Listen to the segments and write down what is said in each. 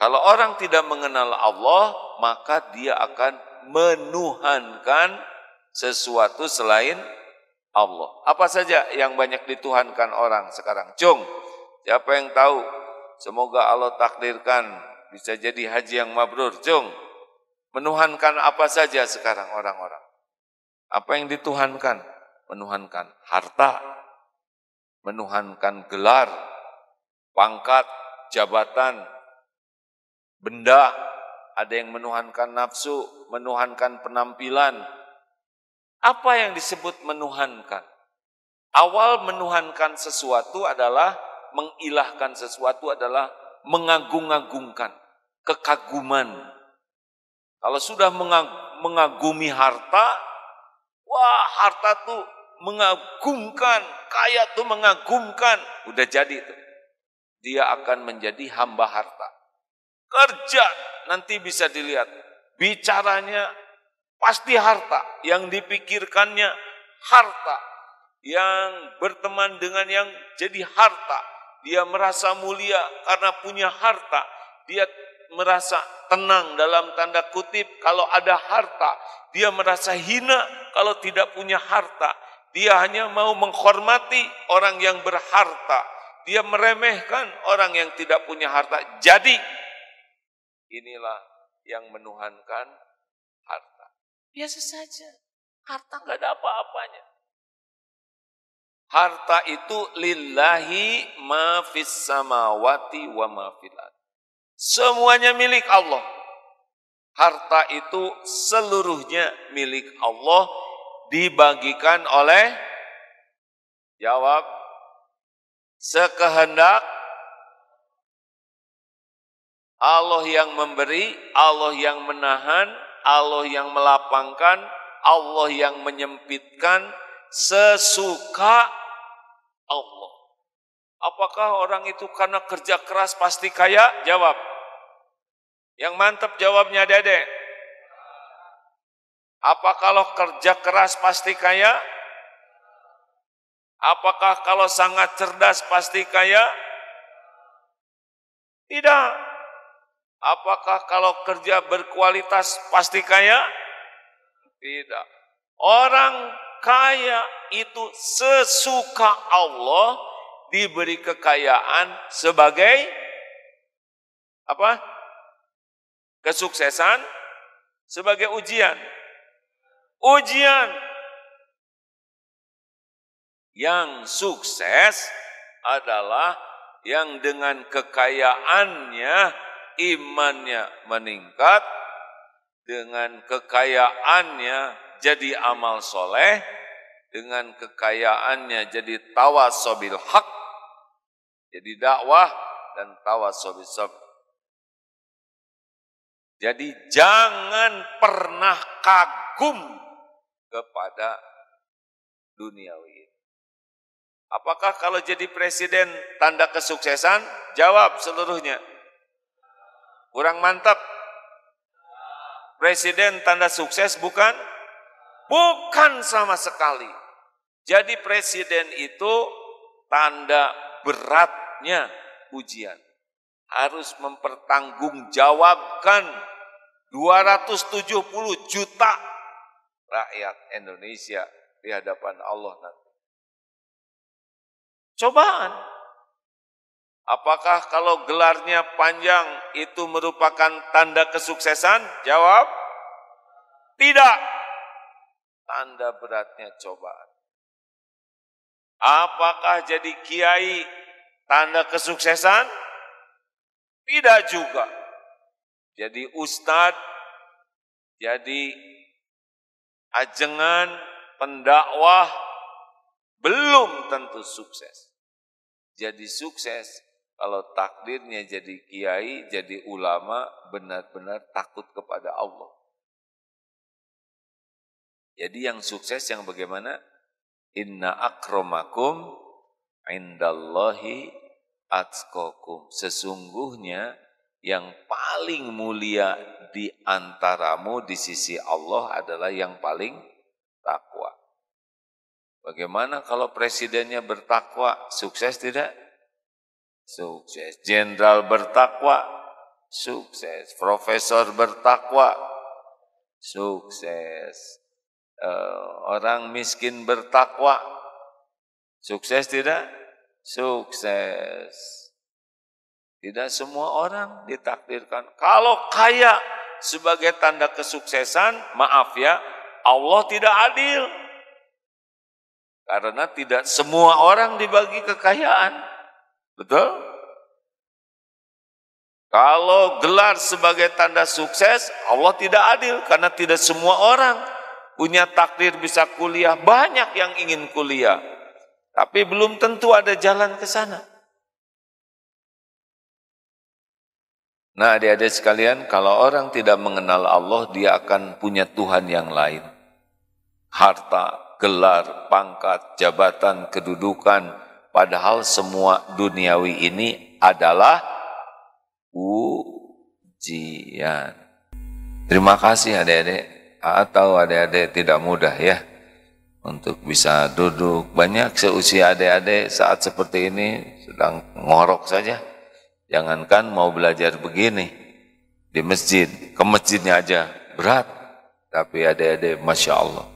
Kalau orang tidak mengenal Allah, maka dia akan menuhankan sesuatu selain Allah. Apa saja yang banyak dituhankan orang sekarang? Cung, siapa yang tahu? Semoga Allah takdirkan bisa jadi haji yang mabrur. Cung, menuhankan apa saja sekarang orang-orang? Apa yang dituhankan? Menuhankan harta, menuhankan gelar, pangkat, jabatan, benda. Ada yang menuhankan nafsu, menuhankan penampilan. Apa yang disebut menuhankan? Awal menuhankan sesuatu adalah, mengilahkan sesuatu adalah mengagung-agungkan, kekaguman. Kalau sudah mengagumi harta, wah harta tuh mengagumkan, kaya tuh mengagumkan, udah jadi tuh. Dia akan menjadi hamba harta. Kerja nanti bisa dilihat, bicaranya pasti harta, yang dipikirkannya harta, yang berteman dengan yang jadi harta. Dia merasa mulia karena punya harta. Dia merasa tenang dalam tanda kutip kalau ada harta. Dia merasa hina kalau tidak punya harta. Dia hanya mau menghormati orang yang berharta. Dia meremehkan orang yang tidak punya harta. Jadi inilah yang menuhankan harta. Biasa saja. Harta nggak ada apa-apanya. Harta itu lillahi ma fis samawati wa ma fil ardh. Semuanya milik Allah. Harta itu seluruhnya milik Allah, dibagikan oleh, jawab, sekehendak Allah yang memberi, Allah yang menahan, Allah yang melapangkan, Allah yang menyempitkan, sesuka Allah. Apakah orang itu karena kerja keras pasti kaya? Jawab. Yang mantap jawabnya Dede. Apa kalau kerja keras pasti kaya? Apakah kalau sangat cerdas pasti kaya? Tidak. Apakah kalau kerja berkualitas pasti kaya? Tidak. Orang kaya itu sesuka Allah, diberi kekayaan sebagai apa? Kesuksesan, sebagai ujian. Ujian. Yang sukses adalah yang dengan kekayaannya imannya meningkat, dengan kekayaannya jadi amal soleh, dengan kekayaannya jadi tawasobil haq, jadi dakwah dan tawasobil sabr. Jadi jangan pernah kagum kepada duniawi. Apakah kalau jadi presiden tanda kesuksesan? Jawab seluruhnya. Kurang mantap. Presiden tanda sukses bukan? Bukan sama sekali. Jadi presiden itu tanda beratnya ujian. Harus mempertanggungjawabkan 270 juta rakyat Indonesia di hadapan Allah nanti. Cobaan. Apakah kalau gelarnya panjang itu merupakan tanda kesuksesan? Jawab. Tidak. Tanda beratnya cobaan. Apakah jadi kiai tanda kesuksesan? Tidak juga. Jadi ustadz, jadi ajengan, pendakwah, belum tentu sukses. Jadi sukses kalau takdirnya jadi kiai, jadi ulama, benar-benar takut kepada Allah. Jadi yang sukses yang bagaimana? Inna akramakum indallahi atqakum. Sesungguhnya yang paling mulia di antaramu di sisi Allah adalah yang paling takwa. Bagaimana kalau presidennya bertakwa? Sukses tidak? Sukses. Jenderal bertakwa? sukses. Profesor bertakwa, sukses. Orang miskin bertakwa, sukses tidak? Sukses. Tidak semua orang ditakdirkan. Kalau kaya sebagai tanda kesuksesan, maaf ya, Allah tidak adil. Karena tidak semua orang dibagi kekayaan. Betul? Kalau gelar sebagai tanda sukses, Allah tidak adil. Karena tidak semua orang punya takdir bisa kuliah. Banyak yang ingin kuliah, tapi belum tentu ada jalan ke sana. Nah, adik-adik sekalian, kalau orang tidak mengenal Allah, dia akan punya Tuhan yang lain. Harta, gelar, pangkat, jabatan, kedudukan, padahal semua duniawi ini adalah ujian. Terima kasih adik-adik, atau adik-adik tidak mudah ya untuk bisa duduk. Banyak seusia adik-adik saat seperti ini sedang ngorok saja. Jangankan mau belajar begini di masjid, ke masjidnya aja berat. Tapi adik-adik, Masya Allah,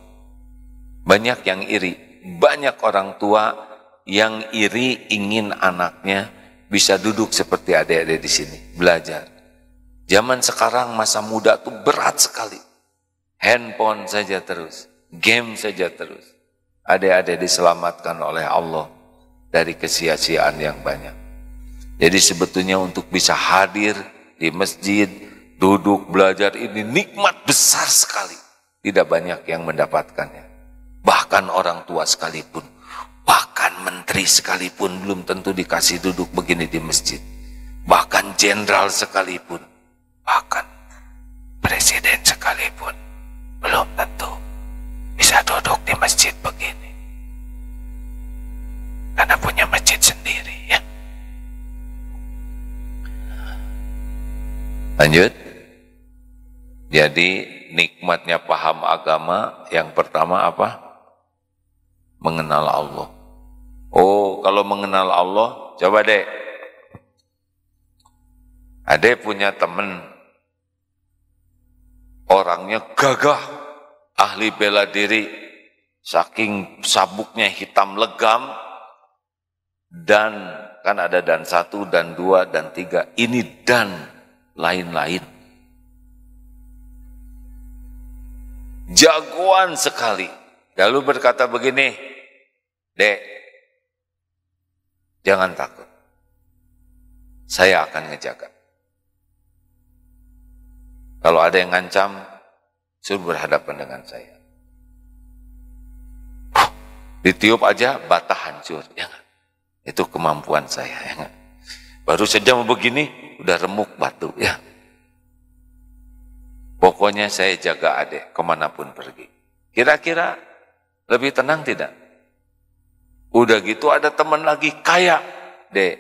banyak yang iri. Banyak orang tua yang iri ingin anaknya bisa duduk seperti adik-adik di sini, belajar. Zaman sekarang masa muda tuh berat sekali. Handphone saja terus, game saja terus. Adik-adik diselamatkan oleh Allah dari kesia-siaan yang banyak. Jadi sebetulnya untuk bisa hadir di masjid, duduk, belajar ini nikmat besar sekali. Tidak banyak yang mendapatkannya. Bahkan orang tua sekalipun, bahkan menteri sekalipun belum tentu dikasih duduk begini di masjid. Bahkan jenderal sekalipun, bahkan presiden sekalipun belum tentu bisa duduk di masjid begini. Karena punya masjid sendiri ya. Lanjut. Jadi nikmatnya paham agama yang pertama apa? Mengenal Allah. Oh, kalau mengenal Allah, coba deh. Adek punya teman, orangnya gagah, ahli bela diri, saking sabuknya hitam legam, dan kan ada dan 1, dan 2, dan 3, ini dan lain-lain. Jagoan sekali. Lalu berkata begini, Dek, jangan takut, saya akan ngejaga. Kalau ada yang ngancam, suruh berhadapan dengan saya. Ditiup aja, bata hancur. Ya gak? Itu kemampuan saya. Ya gak? Baru saja mau begini, udah remuk batu. Ya. Pokoknya saya jaga adek kemanapun pergi. Kira-kira lebih tenang tidak? Udah gitu ada teman lagi kaya. Dek,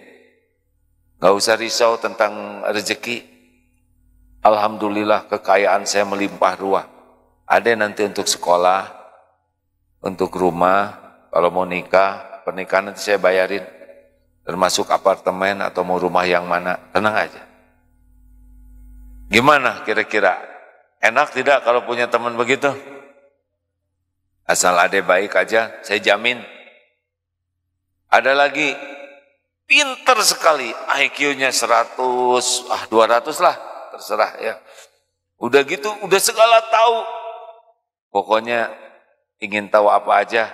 gak usah risau tentang rezeki. Alhamdulillah kekayaan saya melimpah ruah. Ada nanti untuk sekolah, untuk rumah, kalau mau nikah, pernikahan nanti saya bayarin. Termasuk apartemen atau mau rumah yang mana, tenang aja. Gimana kira-kira? Enak tidak kalau punya teman begitu? Asal adek baik aja, saya jamin. Ada lagi, pinter sekali, IQ-nya 100, 200 lah, terserah ya. Udah gitu, udah segala tahu. Pokoknya ingin tahu apa aja,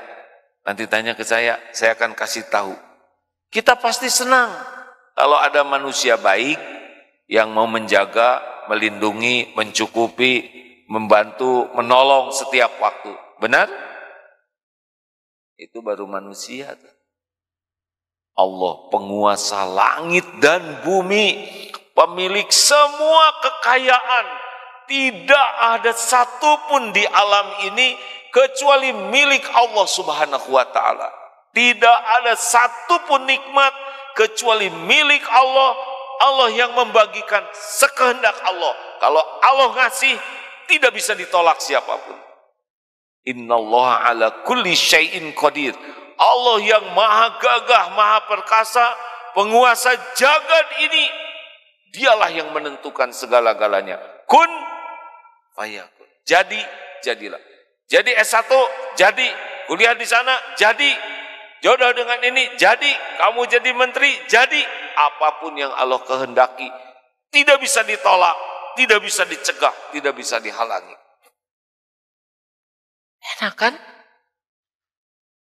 nanti tanya ke saya akan kasih tahu. Kita pasti senang kalau ada manusia baik yang mau menjaga, melindungi, mencukupi, membantu, menolong setiap waktu. Benar? Itu baru manusia. Allah penguasa langit dan bumi, pemilik semua kekayaan. Tidak ada satupun di alam ini kecuali milik Allah Subhanahu wa ta'ala. Tidak ada satupun nikmat kecuali milik Allah. Allah yang membagikan sekehendak Allah. Kalau Allah ngasih, tidak bisa ditolak siapapun. Innallaha ala kulli syai'in qadir. Allah yang maha gagah, maha perkasa, penguasa jagat ini. Dialah yang menentukan segala-galanya. Kun fayakun. Jadi, jadilah. Jadi S1, jadi. Kuliah di sana, jadi. Jodoh dengan ini, jadi. Kamu jadi menteri, jadi. Apapun yang Allah kehendaki, tidak bisa ditolak, tidak bisa dicegah, tidak bisa dihalangi. Enak kan?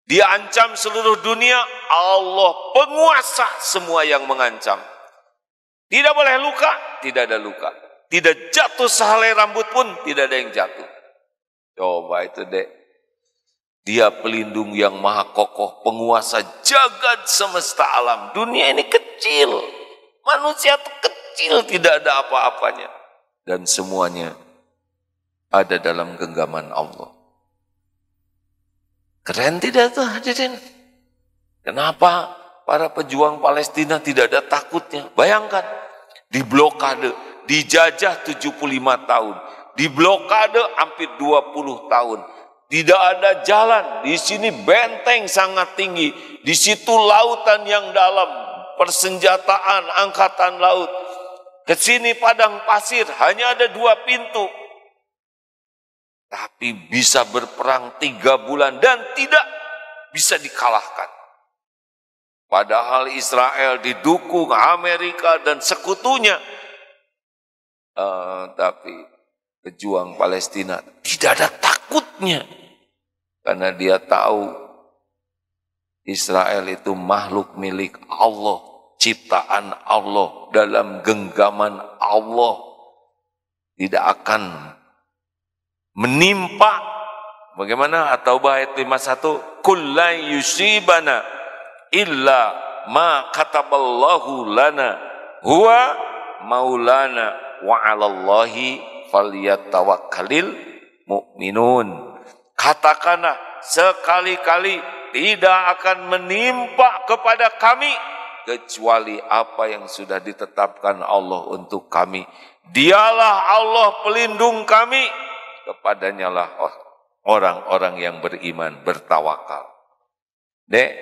Dia ancam seluruh dunia, Allah penguasa semua yang mengancam. Tidak boleh luka, tidak ada luka. Tidak jatuh sehelai rambut pun, tidak ada yang jatuh. Coba itu dek. Dia pelindung yang maha kokoh, penguasa jagat semesta alam. Dunia ini kecil, manusia itu kecil, tidak ada apa-apanya. Dan semuanya ada dalam genggaman Allah. Keren tidak tuh hadirin? Kenapa para pejuang Palestina tidak ada takutnya? Bayangkan, diblokade, dijajah 75 tahun, diblokade hampir 20 tahun. Tidak ada jalan, di sini benteng sangat tinggi, di situ lautan yang dalam, persenjataan angkatan laut. Ke sini padang pasir, hanya ada 2 pintu. Tapi bisa berperang 3 bulan dan tidak bisa dikalahkan. Padahal Israel didukung Amerika dan sekutunya. Tapi pejuang Palestina tidak ada takutnya. Karena dia tahu Israel itu makhluk milik Allah, ciptaan Allah, dalam genggaman Allah. Tidak akan menimpa. Bagaimana? At-Taubah ayat 51, kullai yusibana illa ma kataballahu lana huwa maulana wa 'alallahi falyatawakkalil mu'minun. Katakanlah sekali-kali tidak akan menimpa kepada kami kecuali apa yang sudah ditetapkan Allah untuk kami. Dialah Allah pelindung kami, kepadanya lah orang-orang yang beriman bertawakal. Dek,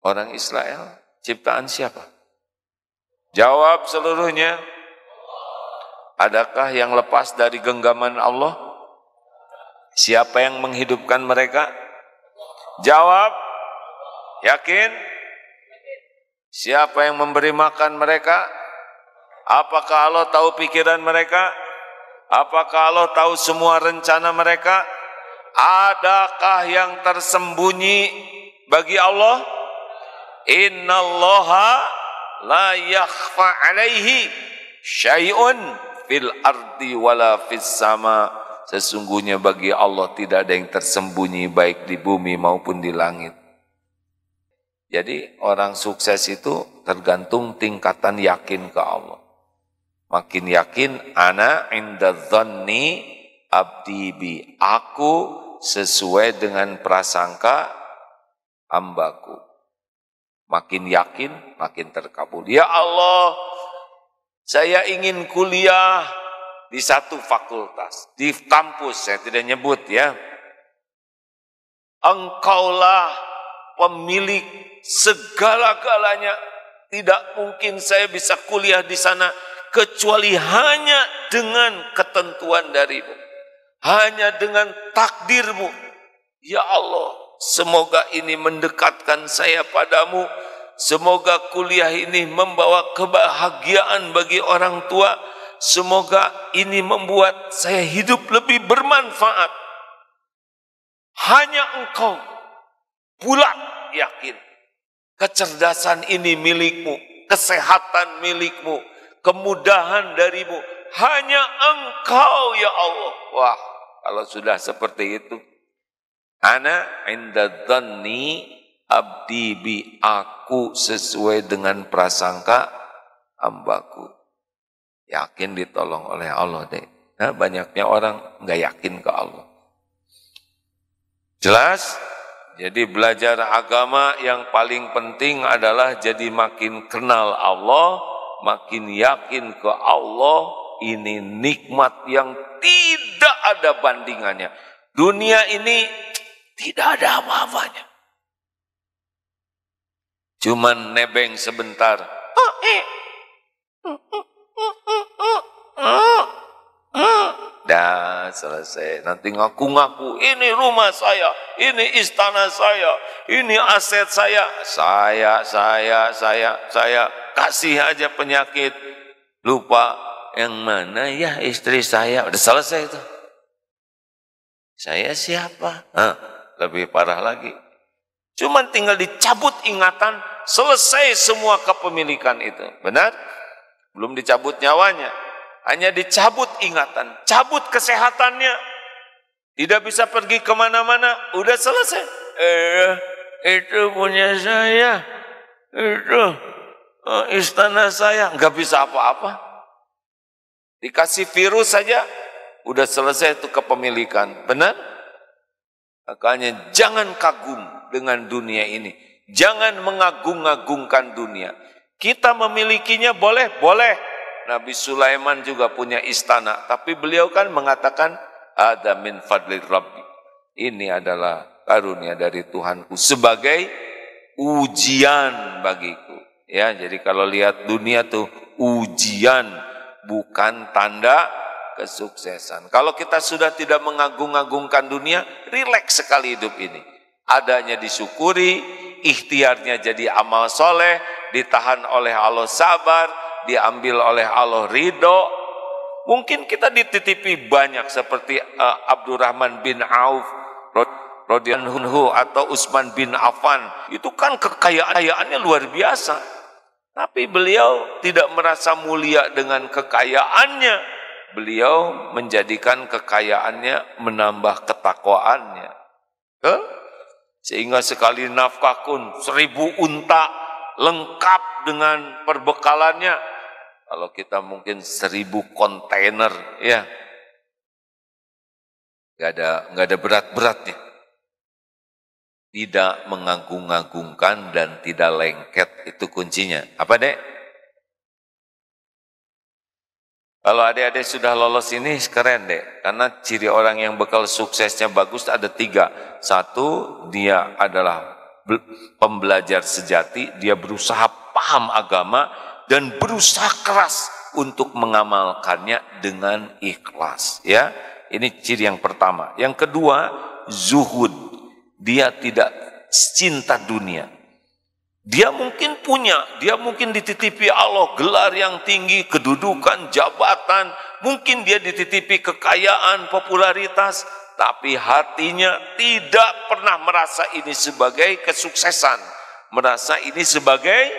orang Israel ciptaan siapa? Jawab seluruhnya. Adakah yang lepas dari genggaman Allah? Siapa yang menghidupkan mereka? Jawab. Yakin? Siapa yang memberi makan mereka? Apakah Allah tahu pikiran mereka? Apakah Allah tahu semua rencana mereka? Adakah yang tersembunyi bagi Allah? Innallaha la yakhfa alaihi syai'un fil ardi wala fis sama. Sesungguhnya bagi Allah tidak ada yang tersembunyi baik di bumi maupun di langit. Jadi orang sukses itu tergantung tingkatan yakin ke Allah. Makin yakin, ana inda dhanni abdi bi, aku sesuai dengan prasangka hambaku. Makin yakin, makin terkabul. Ya Allah, saya ingin kuliah di satu fakultas, di kampus, saya tidak nyebut ya. Engkaulah pemilik segala-galanya. Tidak mungkin saya bisa kuliah di sana kecuali hanya dengan ketentuan darimu, hanya dengan takdirmu. Ya Allah, semoga ini mendekatkan saya padamu. Semoga kuliah ini membawa kebahagiaan bagi orang tua. Semoga ini membuat saya hidup lebih bermanfaat. Hanya Engkau bulat yakin. Kecerdasan ini milikmu, kesehatan milikmu, kemudahan darimu. Hanya Engkau ya Allah. Wah, kalau sudah seperti itu. Ana inda dhanni abdi bi, aku sesuai dengan prasangka hambaku. Yakin ditolong oleh Allah deh. Nah, banyaknya orang nggak yakin ke Allah. Jelas? Jadi belajar agama yang paling penting adalah jadi makin kenal Allah, makin yakin ke Allah. Ini nikmat yang tidak ada bandingannya. Dunia ini tidak ada apa-apanya. Cuman nebeng sebentar. Dah selesai. Nanti ngaku-ngaku, ini rumah saya, ini istana saya, ini aset saya. Saya. Kasih aja penyakit. Lupa yang mana ya istri saya. Udah selesai itu. Saya siapa? Lebih parah lagi. Cuman tinggal dicabut ingatan, selesai semua kepemilikan itu. Benar? Belum dicabut nyawanya. Hanya dicabut ingatan, cabut kesehatannya. Tidak bisa pergi kemana-mana, udah selesai. Itu punya saya. Itu istana saya. Nggak bisa apa-apa. Dikasih virus saja, udah selesai itu kepemilikan. Benar? Makanya jangan kagum dengan dunia ini. Jangan mengagung-agungkan dunia. Kita memilikinya boleh. Nabi Sulaiman juga punya istana. Tapi beliau kan mengatakan, ada min fadli Rabbi. Ini adalah karunia dari Tuhanku. Sebagai ujian bagiku. Ya, jadi kalau lihat dunia tuh ujian, bukan tanda kesuksesan. Kalau kita sudah tidak mengagung-agungkan dunia, rileks sekali hidup ini. Adanya disyukuri, ikhtiarnya jadi amal soleh, ditahan oleh Allah sabar, diambil oleh Allah ridho. Mungkin kita dititipi banyak seperti Abdurrahman bin Auf radhiyallahu atau Utsman bin Affan. Itu kan kekayaannya luar biasa. Tapi beliau tidak merasa mulia dengan kekayaannya. Beliau menjadikan kekayaannya menambah ketakwaannya. Sehingga sekali nafkah pun 1000 unta lengkap dengan perbekalannya. Kalau kita mungkin 1000 kontainer, ya nggak ada berat-beratnya. Tidak mengagung-agungkan dan tidak lengket, itu kuncinya. Apa dek? Kalau adik-adik sudah lolos ini keren dek, karena ciri orang yang bekal suksesnya bagus ada 3. 1, dia adalah pembelajar sejati, dia berusaha paham agama dan berusaha keras untuk mengamalkannya dengan ikhlas. Ya, ini ciri yang pertama. Yang kedua, zuhud. Dia tidak cinta dunia. Dia mungkin punya, dia mungkin dititipi Allah gelar yang tinggi, kedudukan, jabatan, mungkin dia dititipi kekayaan, popularitas, tapi hatinya tidak pernah merasa ini sebagai kesuksesan, merasa ini sebagai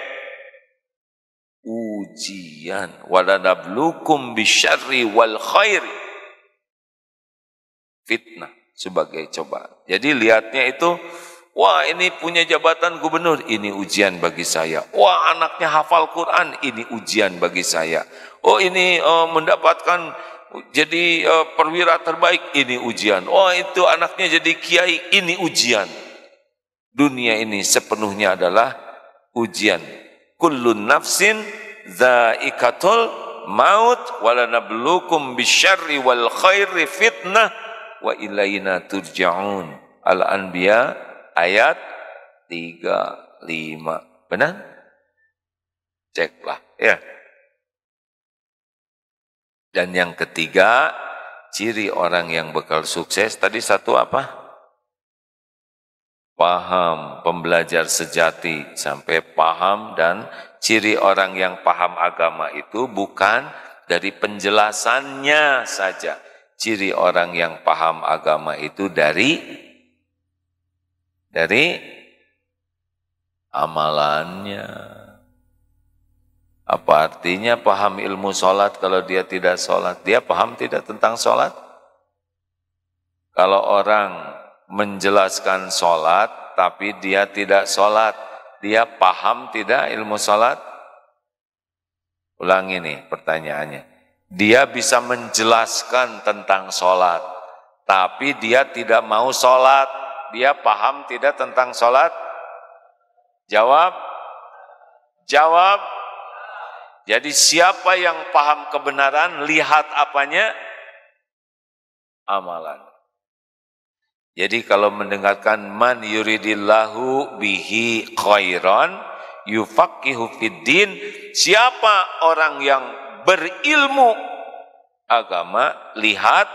ujian. Walanablukum bisyarri wal khairi, fitnah, sebagai cobaan. Jadi lihatnya itu, wah ini punya jabatan gubernur, ini ujian bagi saya. Wah anaknya hafal Quran, ini ujian bagi saya. Oh ini mendapatkan jadi perwira terbaik, ini ujian. Oh itu anaknya jadi kiai, ini ujian. Dunia ini sepenuhnya adalah ujian. Kullun nafsin dhaikatul maut walanablukum bisyarri wal khairi fitnah wa ilaina turja'un. Al-Anbiya ayat 35. Benar? Ceklah ya. Dan yang ketiga, ciri orang yang bekal sukses tadi satu apa? Paham, pembelajar sejati sampai paham. Dan ciri orang yang paham agama itu bukan dari penjelasannya saja. Ciri orang yang paham agama itu dari amalannya. Apa artinya paham ilmu sholat kalau dia tidak sholat? Dia paham tidak tentang sholat? Kalau orang menjelaskan sholat tapi dia tidak sholat, dia paham tidak ilmu sholat? Ulangi nih pertanyaannya. Dia bisa menjelaskan tentang sholat, tapi dia tidak mau sholat. Dia paham tidak tentang sholat? Jawab. Jadi siapa yang paham kebenaran, lihat apanya? Amalan. Jadi kalau mendengarkan man yuridillahu bihi khairan, yufaqihu fiddin. Siapa orang yang berilmu agama, lihat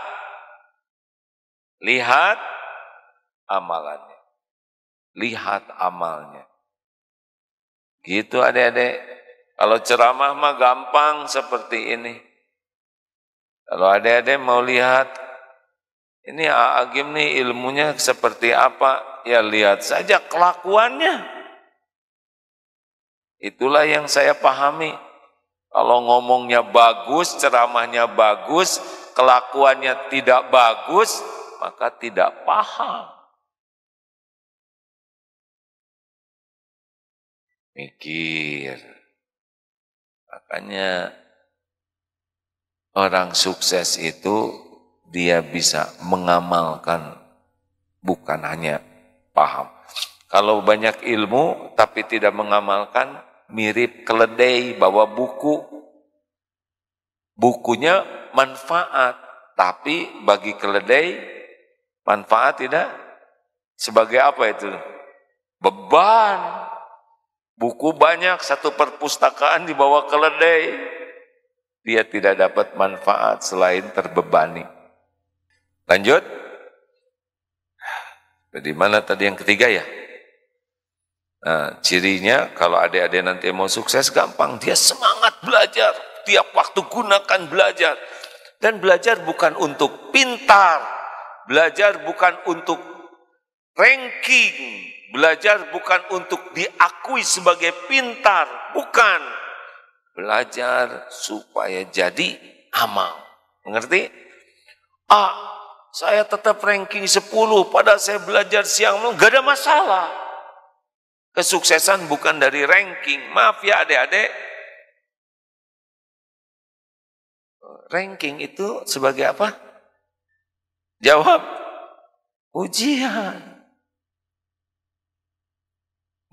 amalannya. Lihat amalnya. Gitu adik-adik. Kalau ceramah mah gampang seperti ini. Kalau adik-adik mau lihat, ini Agim nih ilmunya seperti apa, ya lihat saja kelakuannya. Itulah yang saya pahami. Kalau ngomongnya bagus, ceramahnya bagus, kelakuannya tidak bagus, maka tidak paham. Mikir. Makanya orang sukses itu dia bisa mengamalkan, bukan hanya paham. Kalau banyak ilmu tapi tidak mengamalkan, mirip keledai bawa buku. Bukunya manfaat, tapi bagi keledai manfaat tidak. Sebagai apa itu? Beban. Buku banyak, satu perpustakaan dibawa keledai. Dia tidak dapat manfaat selain terbebani. Lanjut. Di mana tadi yang ketiga ya? Nah, cirinya kalau adik-adik nanti mau sukses gampang. Dia semangat belajar. Tiap waktu gunakan belajar. Dan belajar bukan untuk pintar. Belajar bukan untuk ranking. Belajar bukan untuk diakui sebagai pintar. Bukan. Belajar supaya jadi amal. Mengerti? Saya tetap ranking 10 padahal saya belajar siang malam, gak ada masalah. Kesuksesan bukan dari ranking. Maaf ya adik-adik. Ranking itu sebagai apa? Jawab. Ujian.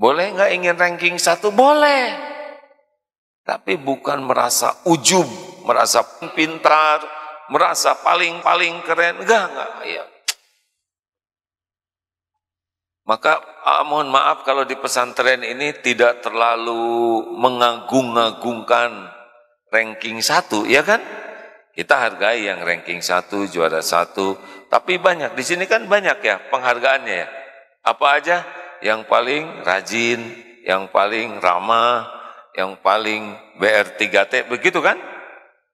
Boleh nggak ingin ranking 1? Boleh. Tapi bukan merasa ujub, merasa pintar, merasa paling keren. Enggak. Ya. Maka mohon maaf kalau di pesantren ini tidak terlalu mengagung-agungkan ranking 1, ya kan? Kita hargai yang ranking 1, juara 1. Tapi banyak, di sini kan banyak ya penghargaannya ya. Apa aja? Yang paling rajin, yang paling ramah, yang paling BR3T, begitu kan?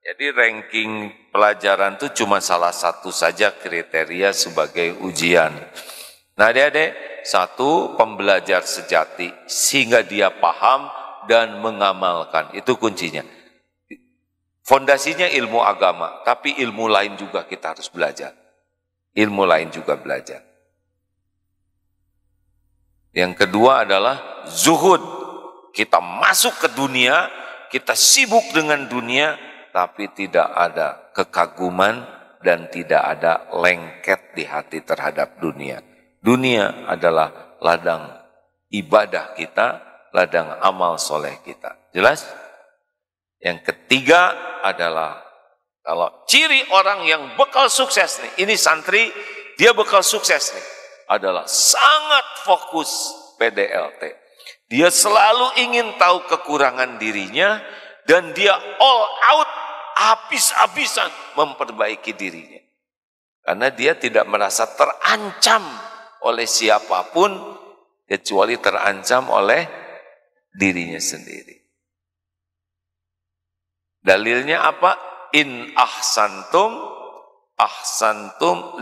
Jadi ranking pelajaran itu cuma salah satu saja kriteria sebagai ujian. Nah adik-adik, satu, pembelajar sejati, sehingga dia paham dan mengamalkan, itu kuncinya. Fondasinya ilmu agama, tapi ilmu lain juga kita harus belajar. Ilmu lain juga belajar. Yang kedua adalah zuhud. Kita masuk ke dunia, kita sibuk dengan dunia, tapi tidak ada kekaguman dan tidak ada lengket di hati terhadap dunia. Dunia adalah ladang ibadah kita, ladang amal soleh kita. Jelas? Yang ketiga adalah, kalau ciri orang yang bekal sukses nih, ini santri, dia bekal sukses nih, adalah sangat fokus PDLT. Dia selalu ingin tahu kekurangan dirinya dan dia all out, habis-habisan memperbaiki dirinya. Karena dia tidak merasa terancam oleh siapapun kecuali terancam oleh dirinya sendiri. Dalilnya apa? In ahsantum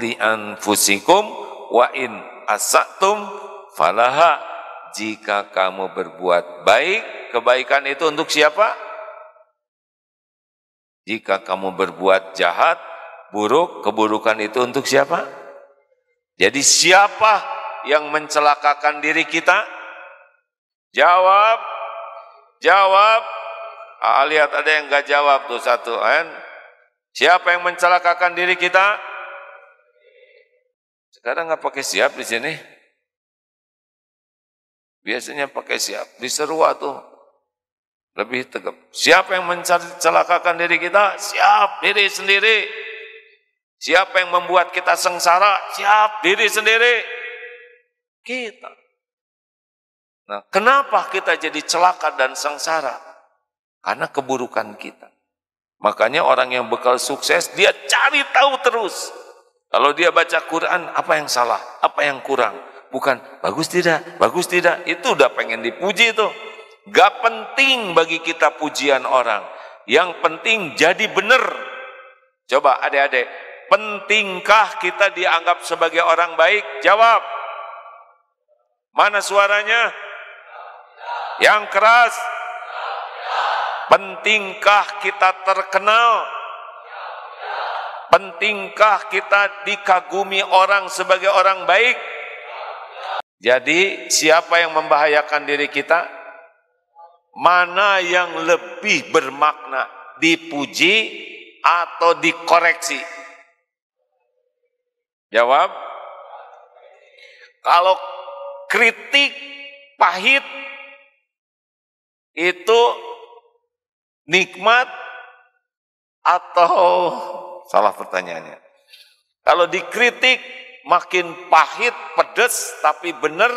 li anfusikum wa in asatum falaha. Jika kamu berbuat baik, kebaikan itu untuk siapa? Jika kamu berbuat jahat, buruk, keburukan itu untuk siapa? Jadi siapa yang mencelakakan diri kita? Jawab. Lihat ada yang enggak jawab tuh satu. Siapa yang mencelakakan diri kita? Sekarang nggak pakai siap di sini. Biasanya pakai siap. Di Serua tuh lebih tegap. Siapa yang mencelakakan diri kita? Siap, diri sendiri. Siapa yang membuat kita sengsara? Siap, diri sendiri. Kita. Nah, kenapa kita jadi celaka dan sengsara? Karena keburukan kita. Makanya orang yang bekal sukses, dia cari tahu terus. Kalau dia baca Quran, apa yang salah? Apa yang kurang? Bukan, bagus tidak? Bagus tidak? Itu udah pengen dipuji itu. Gak penting bagi kita pujian orang. Yang penting jadi benar. Coba adik-adik, pentingkah kita dianggap sebagai orang baik? Jawab. Mana suaranya? Yang keras. Pentingkah kita terkenal? Pentingkah kita dikagumi orang sebagai orang baik? Jadi siapa yang membahayakan diri kita? Mana yang lebih bermakna, dipuji atau dikoreksi? Jawab. Kalau kritik pahit itu nikmat atau salah pertanyaannya? Kalau dikritik makin pahit, pedas tapi benar,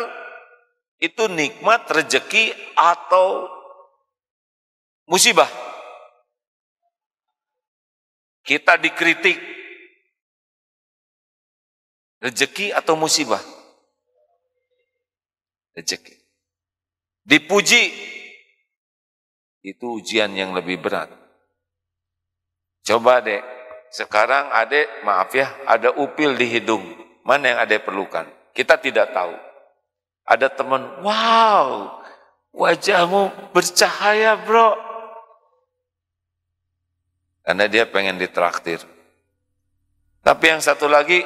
itu nikmat, rezeki atau musibah? Kita dikritik, rezeki atau musibah? Rezeki. Dipuji, itu ujian yang lebih berat. Coba dek, sekarang adek, maaf ya, ada upil di hidung. Mana yang adek perlukan? Kita tidak tahu. Ada teman, wow, wajahmu bercahaya bro. Karena dia pengen ditraktir. Tapi yang satu lagi,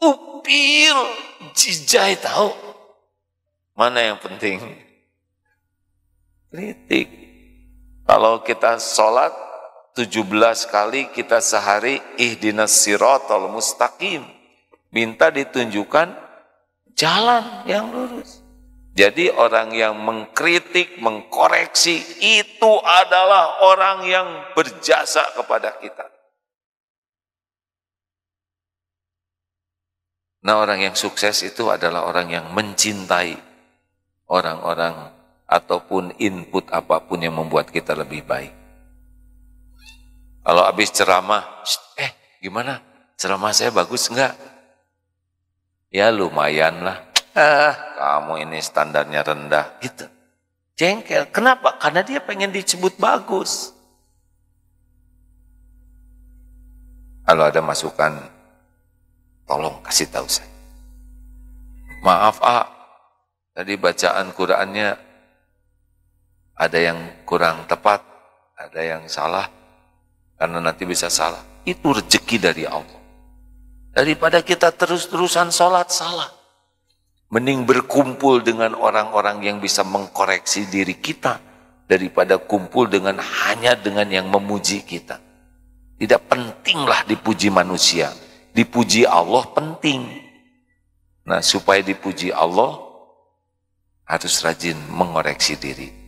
upil, jijai tahu. Mana yang penting? Kritik. Kalau kita sholat 17 kali kita sehari ihdinas siratal mustaqim, minta ditunjukkan jalan yang lurus. Jadi orang yang mengkritik, mengkoreksi itu adalah orang yang berjasa kepada kita. Nah, orang yang sukses itu adalah orang yang mencintai orang-orang ataupun input apapun yang membuat kita lebih baik. Kalau habis ceramah, gimana? Ceramah saya bagus enggak? Ya lumayan lah. Kamu ini standarnya rendah. Gitu. Jengkel. Kenapa? Karena dia pengen disebut bagus. Kalau ada masukan, tolong kasih tahu saya. Maaf tadi bacaan Qurannya ada yang kurang tepat, ada yang salah, karena nanti bisa salah. Itu rezeki dari Allah. Daripada kita terus-terusan sholat salah, mending berkumpul dengan orang-orang yang bisa mengkoreksi diri kita, daripada kumpul hanya dengan yang memuji kita. Tidak pentinglah dipuji manusia, dipuji Allah penting. Nah, supaya dipuji Allah, harus rajin mengoreksi diri.